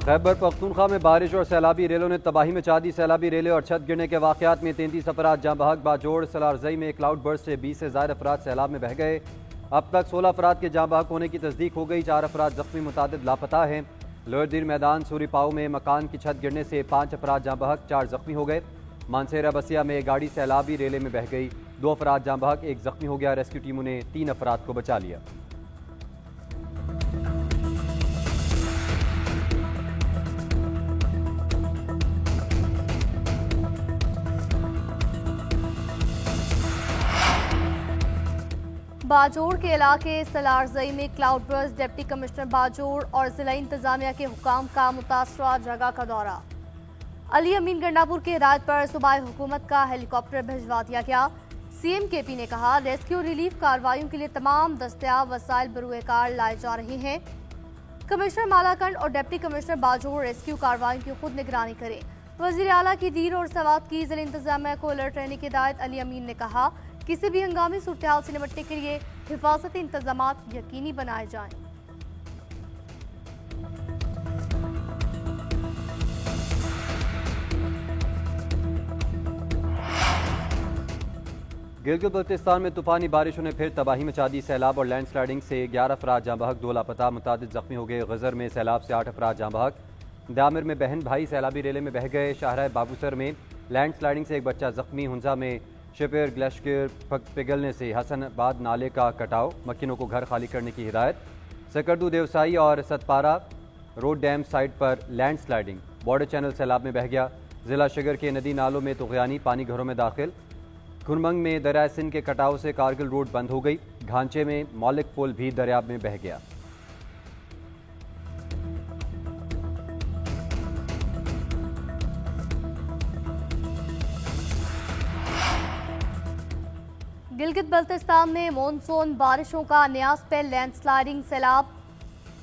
खैबर पख्तूनख्वा में बारिश और सैलाबी रेलों ने तबाही मचा दी। सैलाबी रेले और छत गिरने के वाकयात में 33 अफराद जाँ बहक। बाजोड़ सलारजई में क्लाउड बर्स्ट से 20 से ज्यादा अफराद सैलाब में बह गए। अब तक 16 अफराद के जाँ बहक होने की तस्दीक हो गई। 4 अफराद जख्मी, मुतादिद लापता हैं। लोअर दीर मैदान सूरी पाओ में मकान की छत गिरने से 5 अफराद जाँ बहक, 4 जख्मी हो गए। मानसेरा बसिया में गाड़ी सैलाबी रेले में बह गई। 2 अफराद जाँ बहक, 1 जख्मी हो गया। रेस्क्यू टीमों ने 3 अफराद को बचा लिया। बाजोड़ के इलाके सलारजई में cloud burst. Deputy commissioner Bajaur और जिला इंतजामिया के हुकाम का मुतासरा जगह का दौरा। अली अमीन गंडापुर की हिदायत पर सूबाई हुकूमत का हेलीकॉप्टर भिजवा दिया गया। सीएम केपी ने कहा, रेस्क्यू रिलीफ कार्रवाइयों के लिए तमाम दस्तयाब वसाइल बरूए कार लाए जा रहे हैं। कमिश्नर मालाकंड और डिप्टी कमिश्नर बाजोड़ रेस्क्यू कार्रवाइयों की खुद निगरानी करें। वजीर आला की दीर और सवात की जिला इंतजामिया को अलर्ट रहने की हिदायत। अली अमीन ने कहा, किसी भी हंगामी सूरत हाल से निपटने के लिए हिफाजती इंतजामात यकीनी बनाए जाएं। गिलगित बल्तिस्तान में तूफानी बारिशों ने फिर तबाही मचा दी। सैलाब और लैंडस्लाइडिंग से 11 अफराद जाँ बहक, 2 लापता, मुतादिद जख्मी हो गए। गजर में सैलाब से 8 अफराद जाँ बहक। दामिर में बहन भाई सैलाबी रेले में बह गए। शाहराह बाबूसर में लैंडस्लाइडिंग से एक बच्चा जख्मी। हुंजा में शिपेर ग्लेशियर पिघलने से हसनाबाद नाले का कटाव, मक्खिनों को घर खाली करने की हिदायत। सकरदू देवसाई और सतपारा रोड डैम साइट पर लैंडस्लाइडिंग, बॉर्डर चैनल सैलाब में बह गया। जिला शिगर के नदी नालों में तुगयानी, पानी घरों में दाखिल। खुरमंग में दरिया सिंध के कटाव से कारगिल रोड बंद हो गई। घांचे में मौलिक पुल भी दरियाब में बह गया। गिलगित बल्तिस्तान में मॉनसून बारिशों का नया स्पेल। लैंडस्लाइडिंग, सैलाब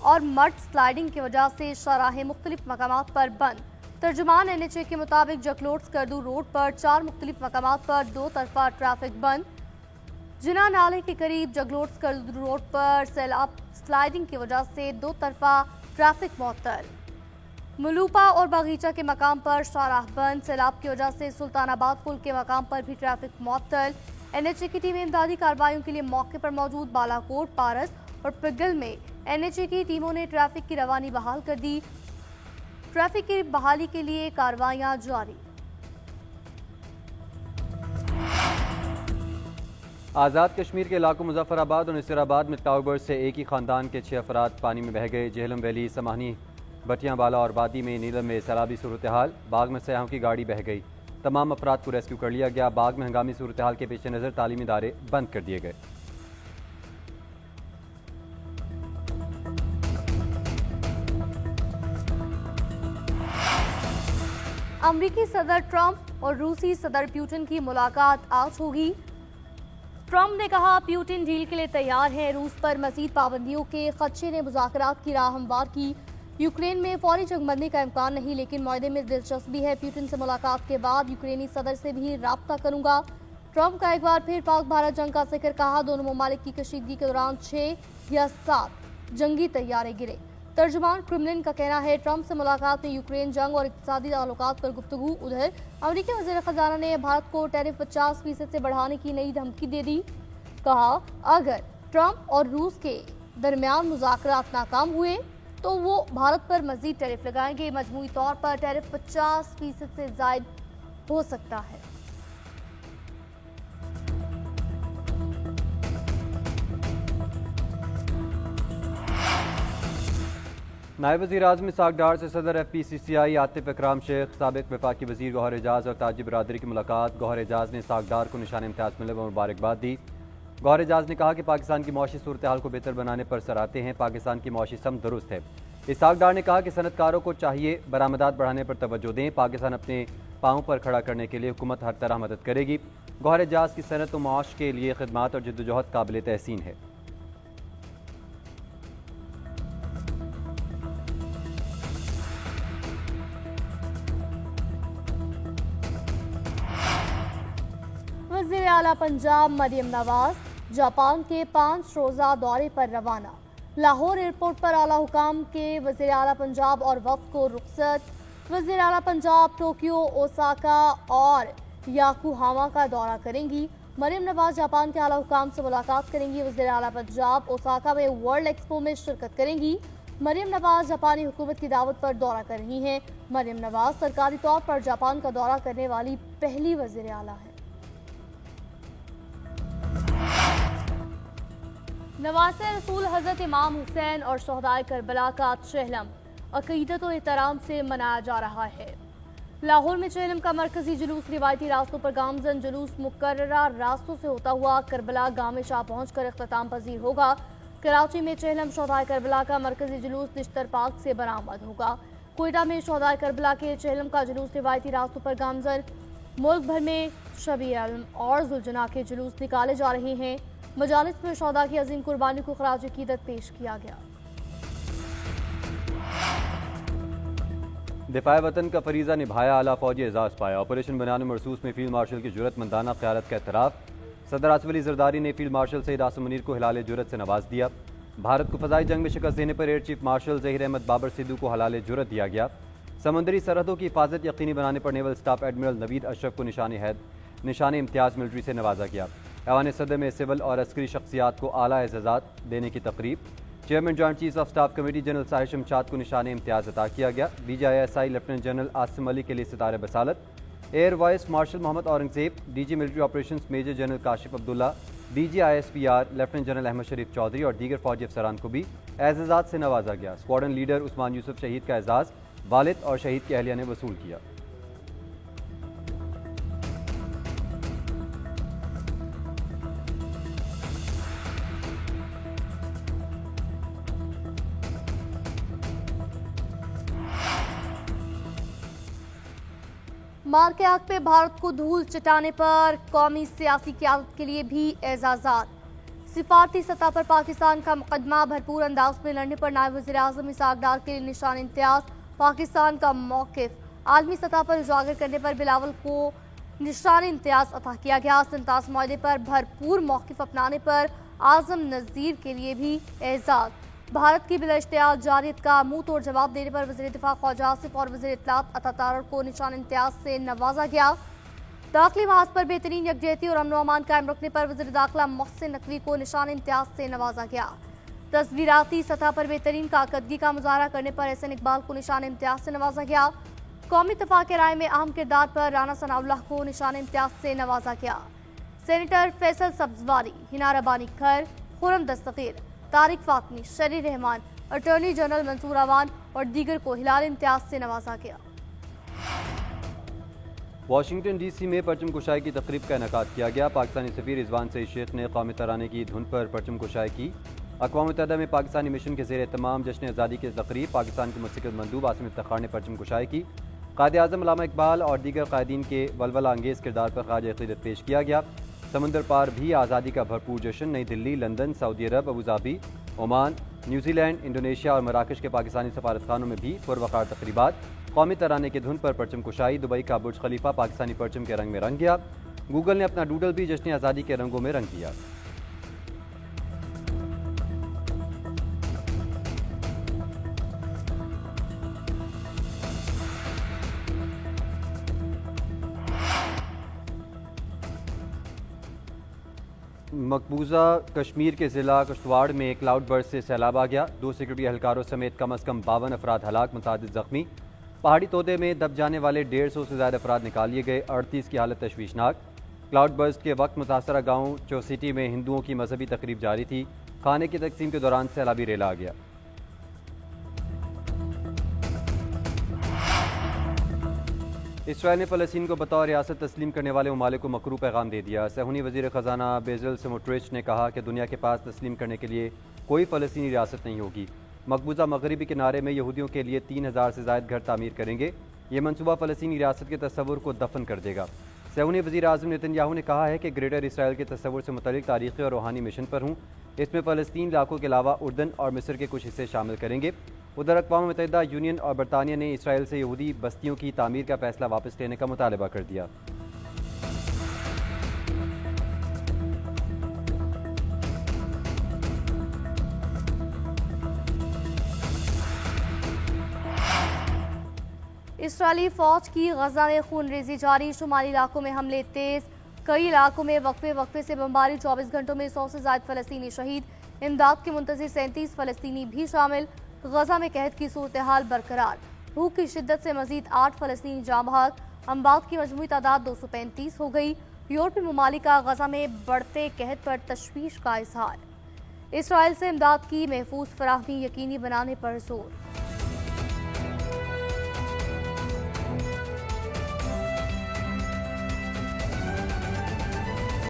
और मड स्लाइडिंग की वजह से शराहें मुख्तलिफ मकामात पर बंद। तर्जुमान NHA के मुताबिक जकलोट स्कर्दू रोड पर 4 मुख्तलिफ मकामात पर 2 तरफा ट्रैफिक बंद। जिना नाले के करीब जगलोट स्कर्दू रोड पर सैलाब स्लाइडिंग की वजह से 2 तरफा ट्रैफिक मुअत्तल। मलूपा और बागीचा के मकाम पर शाहराह बंद। सैलाब की वजह से सुल्तानाबाद पुल के मकाम पर भी ट्रैफिक मुअत्तल। NHA की टीमें इमदादी कार्रवाइयों के लिए मौके पर मौजूद। बालाकोट, पारस और पिगल में NHA की टीमों ने ट्रैफिक की रवानी बहाल कर दी। ट्रैफिक की बहाली के लिए कार्रवाइयां जारी। आज़ाद कश्मीर के इलाकों मुजफ्फराबाद और नसीराबाद में क्लाउड बर्स्ट से एक ही खानदान के 6 अफराद पानी में बह गए। जेहलम वैली, समाहनी, बटियाबाला और वादी में नीलम में सैलाबी सूरत हाल। बाग में सयाहों की गाड़ी बह गई। तमाम अफराद को रेस्क्यू कर लिया गया। बाग में हंगामी सूरत हाल के पेश नज़र तालीमी इदारे बंद कर दिए गए। अमरीकी सदर ट्रंप और रूसी सदर पुतिन की मुलाकात आज होगी। ट्रंप ने कहा, पुतिन डील के लिए तैयार है। रूस पर मजीद पाबंदियों के खदशे ने मुज़ाकरात की राह हमवार की। यूक्रेन में फौरी जंगबंदी का इम्कान नहीं, लेकिन मुआहदे में दिलचस्पी है। पुतिन से मुलाकात के बाद यूक्रेनी सदर से भी राब्ता करूंगा। ट्रंप का एक बार फिर पाक भारत जंग का जिक्र। कहा, दोनों ममालिक की कशीदगी के दौरान 6 या 7 जंगी तैयारे गिरे। तर्जुमान क्रेमलिन का कहना है, ट्रंप से मुलाकात में यूक्रेन जंग और इक्तिसादी ताल्लुकात पर गुफ्तगू। उधर अमरीकी वज़ीर ख़जाना ने भारत को टैरिफ 50% से बढ़ाने की नई धमकी दे दी। कहा, अगर ट्रंप और रूस के दरमियान मुज़ाकरात नाकाम हुए तो वो भारत पर मजीद टैरिफ लगाएंगे। मजमूई तौर पर टैरिफ 50% से जायद हो सकता है। नायब वज़ीर आज़म इसाक डार से सदर FPCCI आतिफ इकराम शेख, साबिक वफाकी वज़ीर गौहर एजाज और ताजी बरादरी की मुलाकात। गौहर एजाज ने इसाक डार को निशान इम्तियाज़ मिलने पर मुबारकबाद दी। गौहर एजाज ने कहा कि पाकिस्तान की मौशी सूरत हाल को बेहतर बनाने पर सराहते हैं। पाकिस्तान की मौशी सम दुरुस्त है। इसाक डार ने कहा कि सनतकारों को चाहिए बरामदात बढ़ाने पर तवज्जो दें। पाकिस्तान अपने पाँव पर खड़ा करने के लिए हुकूमत हर तरह मदद करेगी। गौहर एजाज की सनत व माश के लिए खिदमात और जद्दोजहद काबिल तहसीन है। वज़ीर आला पंजाब मरियम नवाज जापान के 5 रोज़ा दौरे पर रवाना। लाहौर एयरपोर्ट पर आला हुकाम के वज़ीर आला पंजाब और वफ्द को रुखसत। वज़ीर आला पंजाब टोक्यो, ओसाका और याकोहामा का दौरा करेंगी। मरियम नवाज जापान के आला हुकाम से मुलाकात करेंगी। वज़ीर आला पंजाब ओसाका में वर्ल्ड एक्सपो में शिरकत करेंगी। मरियम नवाज जापानी हुकूमत की दावत पर दौरा कर रही हैं। मरियम नवाज सरकारी तौर पर जापान का दौरा करने वाली पहली वज़ीर आला है। नवासे रसूल हज़रत इमाम हुसैन और शहदाए करबला का चहलम अक़ीदत और एहतराम से मनाया जा रहा है। लाहौर में चहलम का मरकजी जुलूस रिवायती रास्तों पर गामजन जुलूस मुकर्ररा रास्तों से होता हुआ करबला गाम शाह पहुँच कर अख्ताम पजीर होगा। कराची में चहलम शहदाए करबला का मरकजी जुलूस निश्तर पार्क से बरामद होगा। कोयटा में शहदाए करबला के चहलम का जुलूस रिवायती रास्तों पर गामजन। मुल्क भर में शबी अलम और जुलजना के जुलूस निकाले जा रहे हैं। मजालिस में शहदा की अजीम कुर्बानी को खराज अकीदत पेश किया गया। दिफा वतन का फरीजा निभाया, आला फौजी एजाज पाया। ऑपरेशन बनाने मरसूस में फील्ड मार्शल की जुर्रतमंदाना क़यादत का एतराफ़। सदर आसिफ अली जरदारी ने फील्ड मार्शल सईद आसिम मुनीर को हिलाल जुर्रत से नवाज दिया। भारत को फ़ज़ाई जंग में शिकस्त देने पर air chief marshal Zaheer Ahmed Babar Sidhu को हिलाल जुर्रत दिया गया। समुद्री सरहदों की हिफाजत यकीनी बनाने पर naval staff admiral Naveed Ashraf को निशान इम्तियाज़ मिलिट्री से नवाजा गया। ऐवान सदर में सिविल और अस्करी शख्सियात को आला एज़ाज़ात देने की तकरीब। Chairman joint chief of staff committee general Sahir Shamshad को निशान इम्तियाज़ अता किया गया। DGISI lieutenant general Asim Ali के लिए सितारे बसालत। Air vice marshal Mohammad Aurangzeb, DG military operations major general Kashif Abdullah, DG ISPR lieutenant general Ahmed Sharif Chaudhry और दीगर फौजी अफसरान को भी एज़ाज़ात से नवाजा गया। स्क्वाड्रन लीडर उस्मान यूसुफ शहीद का एजाज़ वालिद और शहीद की अहलिया ने वसूल किया। मार के आग पे भारत को धूल चटाने पर कौमी सियासी क़यादत के लिए भी एजाज़ात। सिफारती सतह पर पाकिस्तान का मुकदमा भरपूर अंदाज में लड़ने पर नायब वज़ीर आज़म इसहाक डार के लिए निशान इम्तियाज़। पाकिस्तान का मौक़िफ़ आलमी सतह पर उजागर करने पर बिलावल को निशान इम्तियाज़ अता किया गया। संतास माहदे पर भरपूर मौक़िफ़ अपनाने पर आज़म नज़ीर के लिए भी एजाज़। भारत की बिलाइश्तियाल जारियत का मुंह तोड़ जवाब देने पर वज़ीर दिफा ख्वाजा आसिफ और वज़ीर इत्तलात अता तारर को निशान इम्तियाज़ से नवाजा गया। दाखिली महाज पर बेहतरीन यकजहती और अमन अमान कायम रखने पर वज़ीर दाखिला मोहसिन नकवी को निशान इम्तियाज़ से नवाजा गया। तस्वीराती सतह पर बेहतरीन कारकर्दगी का मुजाहरा करने पर एहसन इकबाल को निशान इम्तियाज़ से नवाजा गया। कौमी इत्तफाक़ राय में अहम किरदार पर राना सनाउल्लाह को निशान इम्तियाज़ से नवाजा गया। सेनेटर फैसल सब्जवारी, हिना रबानी खर, खुरम दस्तगीर, तारिक फातमी, शरी रहमान, अटॉर्नी जनरल मंसूर अवान और दीगर को हिलाल इम्तियाज़ से नवाजा गया। वाशिंगटन DC में परचम कुशाई की तकरीब का इनेकाद किया गया। पाकिस्तानी सफ़ीर रिजवान सईद शेख ने कौमी तराने की धुन पर परचम कुशाई की। अक़वाम मुत्तहिदा में पाकिस्तानी मिशन के ज़ेर तमाम जश्न आज़ादी की तकरीब पाकिस्तान के मुस्तक़िल मंदूब आसिम इफ्तिखार ने परचम कुशाई की। क़ायद आज़म अल्लामा इकबाल और दीगर क़ायदीन के वलवला अंगेज़ किरदार पर ख़ाज अक़ीदत पेश किया गया। समुंदर पार भी आज़ादी का भरपूर जश्न नई दिल्ली, लंदन, सऊदी अरब, अबूधाबी, ओमान, न्यूजीलैंड, इंडोनेशिया और मराकश के पाकिस्तानी सफारतखानों में भी पुरवकार तकरीबात। कौमी तराने की धुन पर परचम कुशाई। दुबई का बुर्ज खलीफा पाकिस्तानी परचम के रंग में रंग गया। गूगल ने अपना डूडल भी जश्न आज़ादी के रंगों में रंग दिया। मकबूजा कश्मीर के ज़िला किश्तवाड़ में क्लाउड बर्स्ट से सैलाब आ गया। 2 सिक्योरिटी एहलकारों समेत कम अज़ कम 52 अफराद हलाक, मुतादिद ज़ख्मी। पहाड़ी तोदे में दब जाने वाले 150 से ज़्यादा अफराद निकाल लिए गए। 38 की हालत तशवीशनाक। क्लाउड बर्स्ट के वक्त मुतासरा गाँव चौसिटी में हिंदुओं की मजहबी तकरीब जारी थी। खाने की तकसीम के दौरान सैलाबी रेला आ गया। इसराइल ने फ़लस्तीन को बतौर रियासत तस्लीम करने वाले ममालिक को मकरू पैगाम दे दिया। सहूनी वज़ीर ख़जाना बेज़ल स्मोट्रिच ने कहा कि दुनिया के पास तस्लीम करने के लिए कोई फ़लस्तीनी रियासत नहीं होगी। मकबूजा मगरबी किनारे में यहूदियों के लिए 3000 से ज़ायद घर तामीर करेंगे। ये मनसूबा फ़लस्तीनी रियासत के तस्वुर को दफन कर देगा। सहूनी वज़ीर आज़म नेतन्याहू ने कहा है कि ग्रेटर इसराइल के तस्वुर से मुतल्लिक़ तारीख़ी और रूहानी मिशन पर हूँ। इसमें फ़लस्तीन इलाकों के अलावा उर्दन और मिस्र के कुछ हिस्से शामिल करेंगे। उधर अक़वाम मुत्तहिदा, यूनियन और बरतानिया ने इसराइल से यहूदी बस्तियों की तामीर का फ़ैसला वापस लेने का मुतालबा कर दिया। इसराइली फौज की गजा में खूनरेजी जारी, शुमाली इलाकों में हमले तेज, कई इलाकों में वक्फे से बमबारी, 24 घंटों में 100 से ज्यादा फलस्तीनी शहीद, इमदाद के मुंतज़िर 37 फलस्तीनी भी शामिल। गजा में कहत की सूरत हाल बरकरार, भूख की शिद्दत से मजीद 8 फलस्तीनी जाँ बहक, अमवात की मजमूई तादाद 235 हो गई। यूरोपीय ममालिक का गजा में बढ़ते कहत पर तशवीश का इजहार, इसराइल से इमदाद की महफूज फराहमी यकीनी बनाने पर जोर।